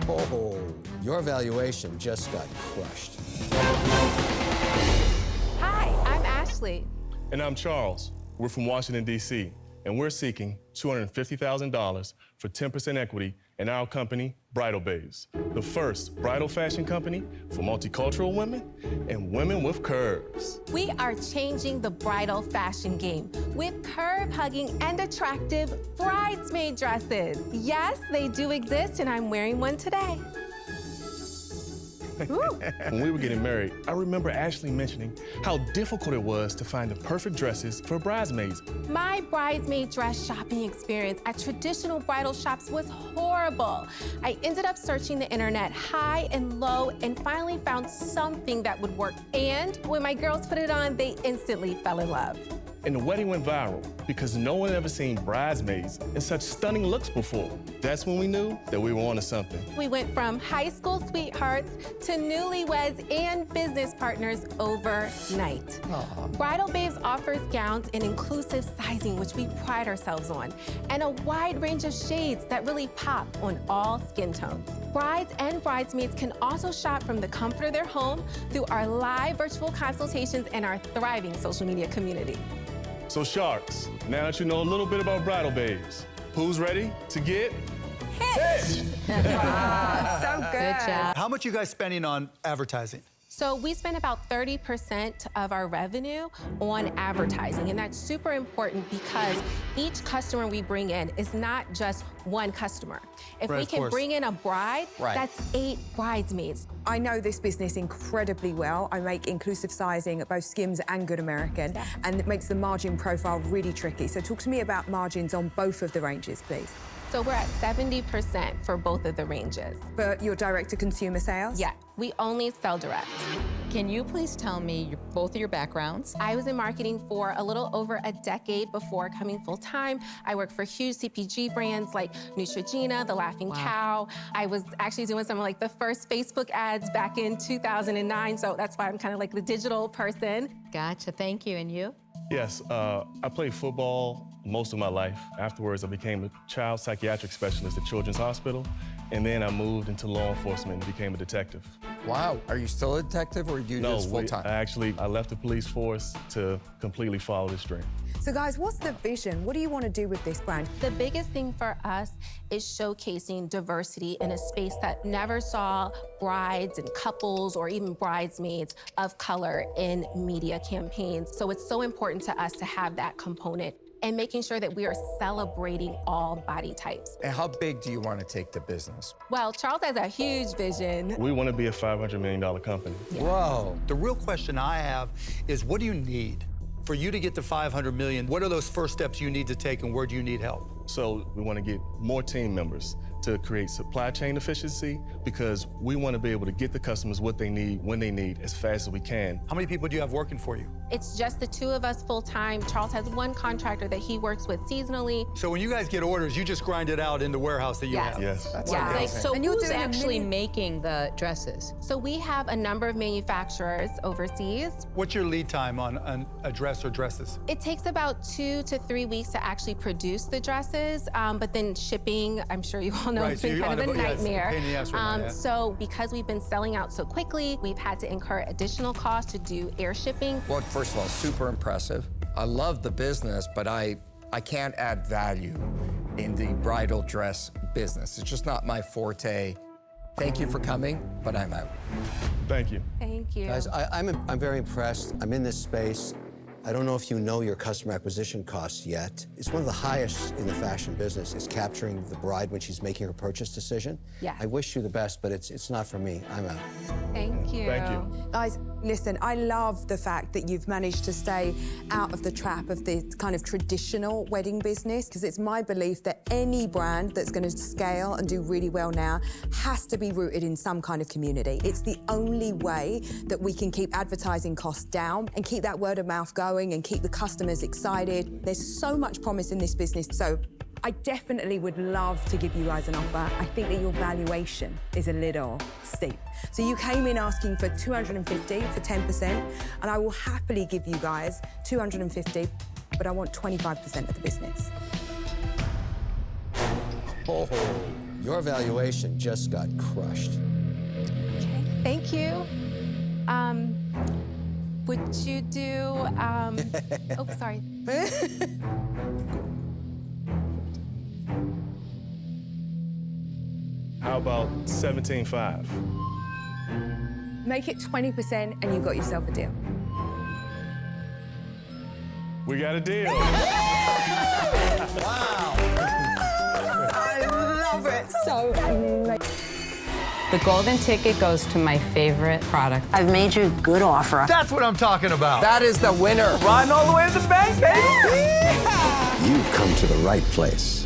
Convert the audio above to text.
Oh, your valuation just got crushed. Hi, I'm Ashley. And I'm Charles. We're from Washington, D.C., and we're seeking $250,000 for 10% equity in our company, Bridal Babes, the first bridal fashion company for multicultural women and women with curves. We are changing the bridal fashion game with curve-hugging and attractive bridesmaid dresses. Yes, they do exist, and I'm wearing one today. When we were getting married, I remember Ashley mentioning how difficult it was to find the perfect dresses for bridesmaids. My bridesmaid dress shopping experience at traditional bridal shops was horrible. I ended up searching the internet high and low and finally found something that would work. And when my girls put it on, they instantly fell in love. And the wedding went viral because no one ever seen bridesmaids in such stunning looks before. That's when we knew that we were onto something. We went from high school sweethearts to newlyweds and business partners overnight. Aww. Bridal Babes offers gowns in inclusive sizing, which we pride ourselves on, and a wide range of shades that really pop on all skin tones. Brides and bridesmaids can also shop from the comfort of their home through our live virtual consultations and our thriving social media community. So Sharks, now that you know a little bit about Bridal Babes, who's ready to get hitched? So good. Good job. How much you guys spending on advertising? So we spend about 30% of our revenue on advertising, and that's super important because each customer we bring in is not just one customer. If Right, we of can course. bring in a bride, Right. that's 8 bridesmaids. I know this business incredibly well. I make inclusive sizing at both Skims and Good American, Yeah. and it makes the margin profile really tricky. So talk to me about margins on both of the ranges, please. So we're at 70% for both of the ranges. For your direct-to-consumer sales? Yeah, we only sell direct. Can you please tell me both of your backgrounds? I was in marketing for a little over a decade before coming full-time. I worked for huge CPG brands like Neutrogena, The Laughing Cow. I was actually doing some of like the first Facebook ads back in 2009, so that's why I'm kind of like the digital person. Gotcha, thank you. And you? Yes, I played football most of my life. Afterwards, I became a child psychiatric specialist at Children's Hospital, and then I moved into law enforcement and became a detective. Wow, are you still a detective or do you do this full time? I left the police force to completely follow this dream. So guys, what's the vision? What do you want to do with this brand? The biggest thing for us is showcasing diversity in a space that never saw brides and couples or even bridesmaids of color in media campaigns. So it's so important to us to have that component and making sure that we are celebrating all body types. And how big do you want to take the business? Well, Charles has a huge vision. We want to be a $500 million company. Whoa. The real question I have is, what do you need for you to get to 500 million? What are those first steps you need to take, and where do you need help? So we want to get more team members to create supply chain efficiency because we want to be able to get the customers what they need, when they need, as fast as we can. How many people do you have working for you? It's just the 2 of us full-time. Charles has one contractor that he works with seasonally. So when you guys get orders, you just grind it out in the warehouse that you Yes. have? Yes. That's Yeah. amazing. So And you're who's doing a actually million- making the dresses? So we have a number of manufacturers overseas. What's your lead time on a dress or dresses? It takes about 2 to 3 weeks to actually produce the dresses, but then shipping, I'm sure you all know, Right, it's so been you're kind of a on the- yeah, it's a nightmare. pain in the ass right now, yeah. So because we've been selling out so quickly, we've had to incur additional costs to do air shipping. Well, first of all, super impressive. I love the business, but I can't add value in the bridal dress business. It's just not my forte. Thank you for coming, but I'm out. Thank you. Thank you. Guys, I'm very impressed. I'm in this space. I don't know if you know your customer acquisition costs yet. It's one of the highest in the fashion business. It's capturing the bride when she's making her purchase decision. Yes. I wish you the best, but it's not for me. I'm out. Thank you. Thank you. Guys, listen, I love the fact that you've managed to stay out of the trap of the kind of traditional wedding business, because it's my belief that any brand that's going to scale and do really well now has to be rooted in some kind of community. It's the only way that we can keep advertising costs down and keep that word of mouth going and keep the customers excited. There's so much promise in this business. So I definitely would love to give you guys an offer. I think that your valuation is a little steep. So you came in asking for 250 for 10%, and I will happily give you guys 250, but I want 25% of the business. Oh, Your evaluation just got crushed. Okay, thank you. Would you do, oh, sorry. How about 17.5? Make it 20% and you got yourself a deal. We got a deal. I love it so much. The golden ticket goes to my favorite product. I've made you a good offer. That's what I'm talking about. That is the winner. Riding all the way to the bank, baby. You've come to the right place.